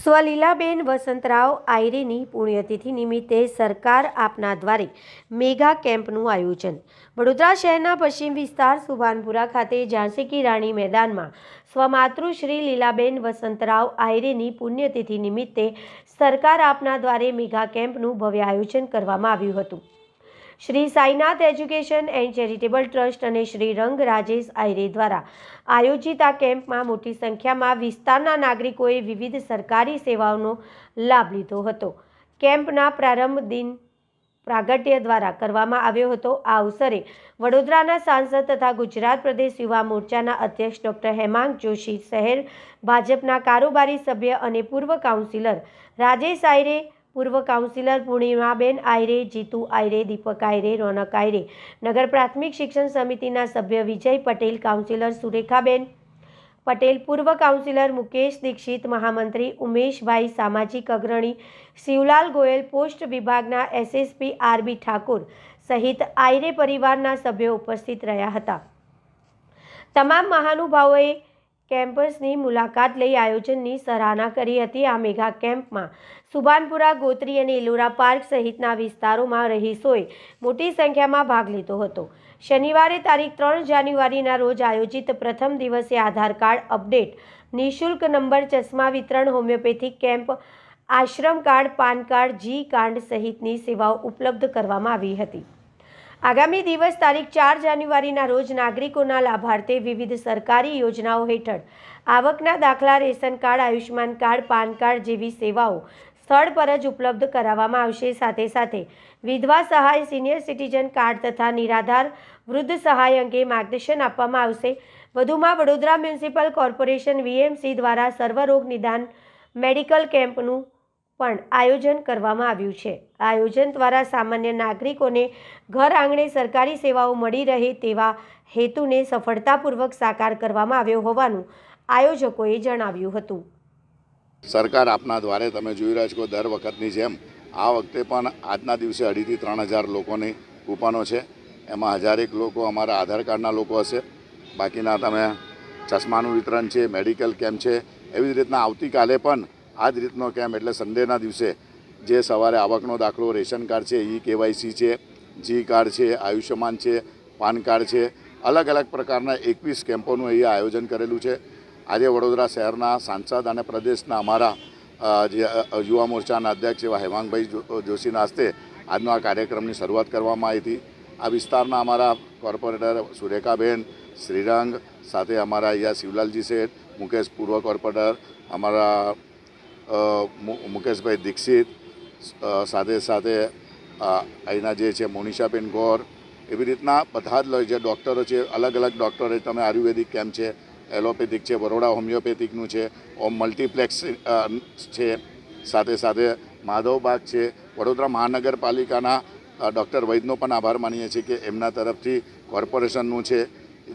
સ્વલીલાબેન વસંતરાવ આયરેની પુણ્યતિથિ નિમિત્તે સરકાર આપના દ્વારે મેગા કેમ્પનું આયોજન। વડોદરા શહેરના પશ્ચિમ વિસ્તાર સુભાનપુરા ખાતે ઝાંસી કી રાણી મેદાનમાં સ્વમાતૃશ્રી લીલાબેન વસંતરાવ આયરેની પુણ્યતિથિ નિમિત્તે સરકાર આપના દ્વારે મેગા કેમ્પનું ભવ્ય આયોજન કરવામાં આવ્યું હતું। Shri Sainath education and charitable trust અને શ્રી રંગ રાજેશ આયરે દ્વારા આયોજિત આ કેમ્પમાં મોટી સંખ્યામાં વિસ્તારના નાગરિકોએ વિવિધ સરકારી સેવાઓનો લાભ લીધો હતો। કેમ્પના પ્રારંભ દિન પ્રાગટ્ય દ્વારા કરવામાં આવ્યો હતો। આ અવસરે વડોદરાના સાંસદ તથા ગુજરાત પ્રદેશ યુવા મોરચાના અધ્યક્ષ ડૉક્ટર હેમાંગ જોશી, શહેર ભાજપના કારોબારી સભ્ય અને પૂર્વ કાઉન્સિલર રાજેશ આયરે, પૂર્વ કાઉન્સિલર પૂર્ણિમાબેન આયરે, જીતુ આયરે, દીપક આયરે, રોનક આયરે, નગર પ્રાથમિક શિક્ષણ સમિતિના સભ્ય વિજય પટેલ, કાઉન્સિલર સુરેખાબેન પટેલ, પૂર્વ કાઉન્સિલર મુકેશ દીક્ષિત, મહામંત્રી ઉમેશભાઈ, સામાજિક અગ્રણી શિવલાલ ગોયલ, પોસ્ટ વિભાગના એસએસપી આરબી ઠાકોર સહિત આયરે પરિવારના સભ્યો ઉપસ્થિત રહ્યા હતા। તમામ મહાનુભાવોએ કેમ્પસની મુલાકાત લઈ આયોજનની સરાહના કરી હતી। આ મેગા કેમ્પમાં સુભાનપુરા, ગોત્રી અને એલોરા પાર્ક સહિતના વિસ્તારોમાં રહીશોએ મોટી સંખ્યામાં ભાગ લીધો હતો। શનિવારે તારીખ 3 જાન્યુઆરીના રોજ આયોજિત પ્રથમ દિવસે આધાર કાર્ડ અપડેટ, નિઃશુલ્ક નંબર ચશ્મા વિતરણ, હોમિયોપેથિક કેમ્પ, આશ્રમ કાર્ડ, પાન કાર્ડ, જી કાર્ડ સહિતની સેવાઓ ઉપલબ્ધ કરવામાં આવી હતી। આગામી દિવસ તારીખ 4 જાન્યુઆરીના રોજ નાગરિકોના લાભાર્થે વિવિધ સરકારી યોજનાઓ હેઠળ આવકના દાખલા, ration card, Ayushman card, PAN card જેવી સેવાઓ સ્થળ પર જ ઉપલબ્ધ કરાવવામાં આવશે। સાથે સાથે વિધવા સહાય, સિનિયર સિટીઝન કાર્ડ તથા નિરાધાર વૃદ્ધ સહાય અંગે માર્ગદર્શન આપવામાં આવશે। વધુમાં વડોદરા મ્યુનિસિપલ કોર્પોરેશન વીએમસી દ્વારા સર્વરોગ નિદાન મેડિકલ કેમ્પનું પણ આયોજન કરવામાં આવ્યું છે। આ આયોજન દ્વારા સામાન્ય નાગરિકોને ઘર આંગણે સરકારી સેવાઓ મળી રહે તેવા હેતુને સફળતાપૂર્વક સાકાર કરવામાં આવ્યો હોવાનું આયોજકોએ જણાવ્યું હતું। સરકાર આપના દ્વારે તમે જોઈ રહ્યા છો, દર વખતની જેમ આ વખતે પણ આજના દિવસે 2,500 થી 3,000 લોકોની કૂપનો છે। એમાં 1,000 લોકો અમારા આધાર કાર્ડના લોકો હશે, બાકીના તમે ચશ્માનું વિતરણ છે, મેડિકલ કેમ્પ છે। એવી જ રીતના આવતીકાલે પણ આ જ રીતનો કેમ્પ એટલે સન્ડેના દિવસે જે સવારે આવકનો દાખલો, રેશન કાર્ડ છે, KYC છે, જી કાર્ડ છે, આયુષ્યમાન છે, પાન કાર્ડ છે, અલગ અલગ પ્રકારના 21 કેમ્પોનું અહીંયા આયોજન કરેલું છે। આજે વડોદરા શહેરના સાંસદ અને પ્રદેશના અમારા જે યુવા મોરચાના અધ્યક્ષ એવા હેમાંગભાઈ જોશીના હસ્તે આજનો આ કાર્યક્રમની શરૂઆત કરવામાં આવી હતી। આ વિસ્તારના અમારા કોર્પોરેટર સુરેખાબેન, શ્રીરંગ, સાથે અમારા અહીંયા શિવલાલજી શેઠ, મુકેશ પૂર્વ કોર્પોરેટર અમારા મુકેશભાઈ દીક્ષિત, સાથે સાથે અહીંના જે છે મોનિષાબેન ગોર, એવી રીતના બધા જ જે ડૉક્ટરો છે, અલગ અલગ ડૉક્ટરો, તમે આયુર્વેદિક કેમ્પ છે, એલોપેથિક છે, બરોડા હોમિયોપેથિકનું છે, મલ્ટીપ્લેક્સ છે, સાથે સાથે માધવબાગ છે। વડોદરા મહાનગરપાલિકાના ડૉક્ટર વૈદનો પણ આભાર માનીએ છીએ કે એમના તરફથી કોર્પોરેશનનું છે,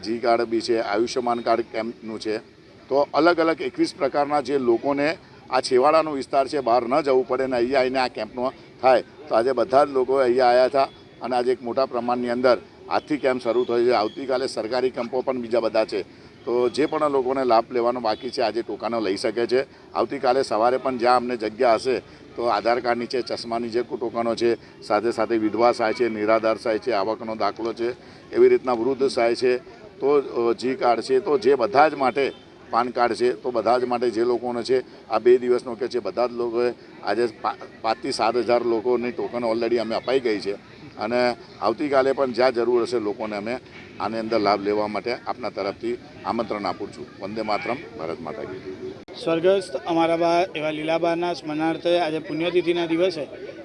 જી કાર્ડ બી છે, આયુષ્યમાન કાર્ડ કેમ્પનું છે। તો અલગ અલગ 21 પ્રકારના જે લોકોને આ છેવાડાનો વિસ્તાર છે, બહાર ન જવું પડે ને અહીંયા આવીને આ કેમ્પનો થાય, તો આજે બધા જ લોકો અહીંયા આવ્યા હતા અને આજે એક મોટા પ્રમાણની અંદર આજથી કેમ્પ શરૂ થયો છે। આવતીકાલે સરકારી કેમ્પો પણ બીજા બધા છે, તો જે પણ લોકોને લાભ લેવાનો બાકી છે આજે ટોકનો લઈ શકે છે। આવતીકાલે સવારે પણ જ્યાં અમને જગ્યા હશે તો આધાર કાર્ડની છે, ચશ્માની જે ટોકનો છે, સાથે સાથે વિધવા સહાય છે, નિરાધાર સહાય છે, આવકનો દાખલો છે, એવી રીતના વૃદ્ધ સહાય છે, તો જી કાર્ડ છે, તો જે બધા જ માટે પાન કાર્ડ છે, તો બધા જ માટે જે લોકોને છે આ 2 દિવસનો કે છે બધા જ લોકોએ આજે 5,000 થી 7,000 લોકોની ટોકન ઓલરેડી અમે અપાઈ ગઈ છે અને આવતીકાલે પણ જ્યાં જરૂર હશે લોકોને અમે આની અંદર લાભ લેવા માટે આપના તરફથી આમંત્રણ આપું છું। વંદે માતરમ, ભારત માતા કી। સ્વર્ગસ્થ અમારા બા એવા લીલાબાના સ્મરણાર્થે આજે પુણ્યતિથિના દિવસે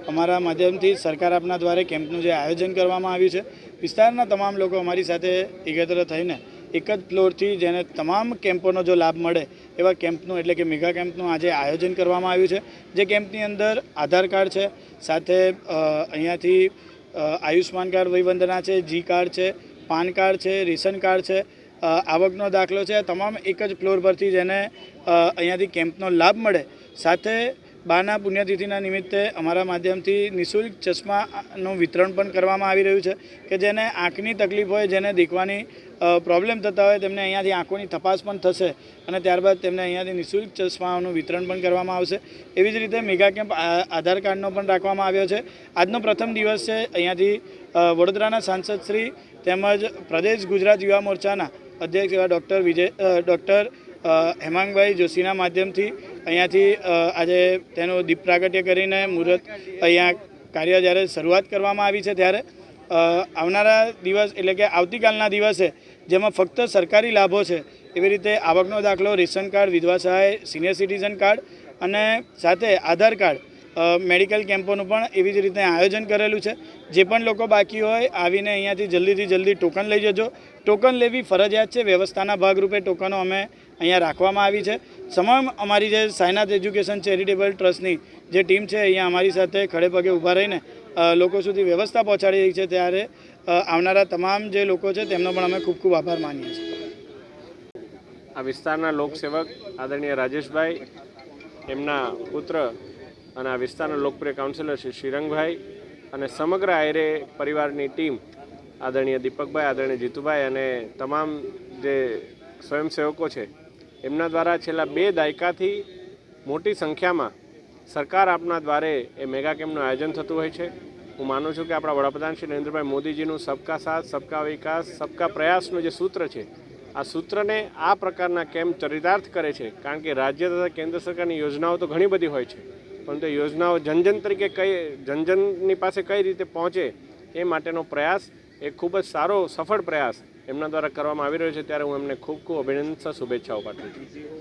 અમારા માધ્યમથી સરકાર આપના દ્વારે કેમ્પનું જે આયોજન કરવામાં આવ્યું છે, વિસ્તારના તમામ લોકો અમારી સાથે એકત્ર થઈને એક જ ફ્લોરથી જેને તમામ કેમ્પોનો જો લાભ મળે એવા કેમ્પનું એટલે કે મેગા કેમ્પનું આજે આયોજન કરવામાં આવ્યું છે। જે કેમ્પની અંદર આધાર કાર્ડ છે, સાથે અહીંયાથી આયુષ્માન કાર્ડ વયવંદના છે, જી કાર્ડ છે, પાન કાર્ડ છે, રેશન કાર્ડ છે, આવકનો દાખલો છે, તમામ એક જ ફ્લોર પરથી જેને અહીંયાથી કેમ્પનો લાભ મળે। સાથે બાના પુણ્યતિથિના નિમિત્તે અમારા માધ્યમથી નિઃશુલ્ક ચશ્માનું વિતરણ પણ કરવામાં આવી રહ્યું છે કે જેને આંખની તકલીફ હોય, જેને દેખવાની પ્રોબ્લેમ થતા હોય તેમને અહીંયાથી આંખોની તપાસ પણ થશે અને ત્યારબાદ તેમને અહીંયાથી નિઃશુલ્ક ચશ્માઓનું વિતરણ પણ કરવામાં આવશે. એવી જ રીતે મેગા કેમ્પ આધાર કાર્ડનો પણ રાખવામાં આવ્યો છે. આજનો પ્રથમ દિવસ છે. અહીંયાથી વડોદરાના સાંસદ શ્રી તેમજ પ્રદેશ ગુજરાત યુવા મોરચાના અધ્યક્ષ એવા ડૉક્ટર હેમાંગભાઈ જોશીના માધ્યમથી અહીંયાથી આજે તેનું દીપ પ્રાગટ્ય કરીને મુહૂર્ત અહીંયા કાર્ય જ્યારે શરૂઆત કરવામાં આવી છે ત્યારે આવનારા દિવસ એટલે કે આવતીકાલના દિવસે જેમાં ફક્ત સરકારી લાભો છે એવી રીતે આવકનો દાખલો, રેશન કાર્ડ, વિધવા સહાય, સિનિયર સિટીઝન કાર્ડ અને સાથે આધાર કાર્ડ, મેડિકલ કેમ્પોનું પણ એવી જ રીતે આયોજન કરેલું છે. જે પણ લોકો બાકી હોય આવીને અહીંયાથી જલ્દીથી જલ્દી ટોકન લઈ જજો. ટોકન લેવી ફરજિયાત છે. વ્યવસ્થાના ભાગરૂપે ટોકનો અમે અહીંયા રાખવામાં આવી છે. તમામ અમારી જે સાયનાથ એજ્યુકેશન ચેરિટેબલ ટ્રસ્ટની જે ટીમ છે અહીંયા અમારી સાથે ખડે પગે ઊભા રહીને લોકો સુધી વ્યવસ્થા પહોંચાડી રહી છે. ત્યારે આવનારા તમામ જે લોકો છે તેમનો પણ અમે ખૂબ ખૂબ આભાર માનીએ છીએ. આ વિસ્તારના લોકસેવક આદરણીય રાજેશભાઈ, એમના પુત્ર અને આ વિસ્તારના લોકપ્રિય કાઉન્સિલર શ્રી શ્રીરંગભાઈ અને સમગ્ર આયરે પરિવારની ટીમ આદરણીય દીપકભાઈ, આદરણીય જીતુભાઈ અને તમામ જે સ્વયંસેવકો છે એમના દ્વારા છેલ્લા 2 દાયકાથી મોટી સંખ્યામાં સરકાર આપના દ્વારે એ મેગા કેમ્પનું આયોજન થતું હોય છે. હું માનું છું કે આપણા વડાપ્રધાન શ્રી નરેન્દ્રભાઈ મોદીજીનું સબકા સાથ, સબકા વિકાસ, સબકા પ્રયાસનું જે સૂત્ર છે, આ સૂત્રને આ પ્રકારના કેમ્પ ચરિતાર્થ કરે છે. કારણ કે રાજ્ય તથા કેન્દ્ર સરકારની યોજનાઓ તો ઘણી બધી હોય છે, પરંતુ એ યોજનાઓ જનજન તરીકે જનજનની પાસે કઈ રીતે પહોંચે એ માટેનો પ્રયાસ, એ ખૂબ જ સારો સફળ પ્રયાસ એમના દ્વારા કરવામાં આવી રહ્યો છે. ત્યારે હું એમને ખૂબ ખૂબ અભિનંદન, શુભેચ્છાઓ પાઠવું છું.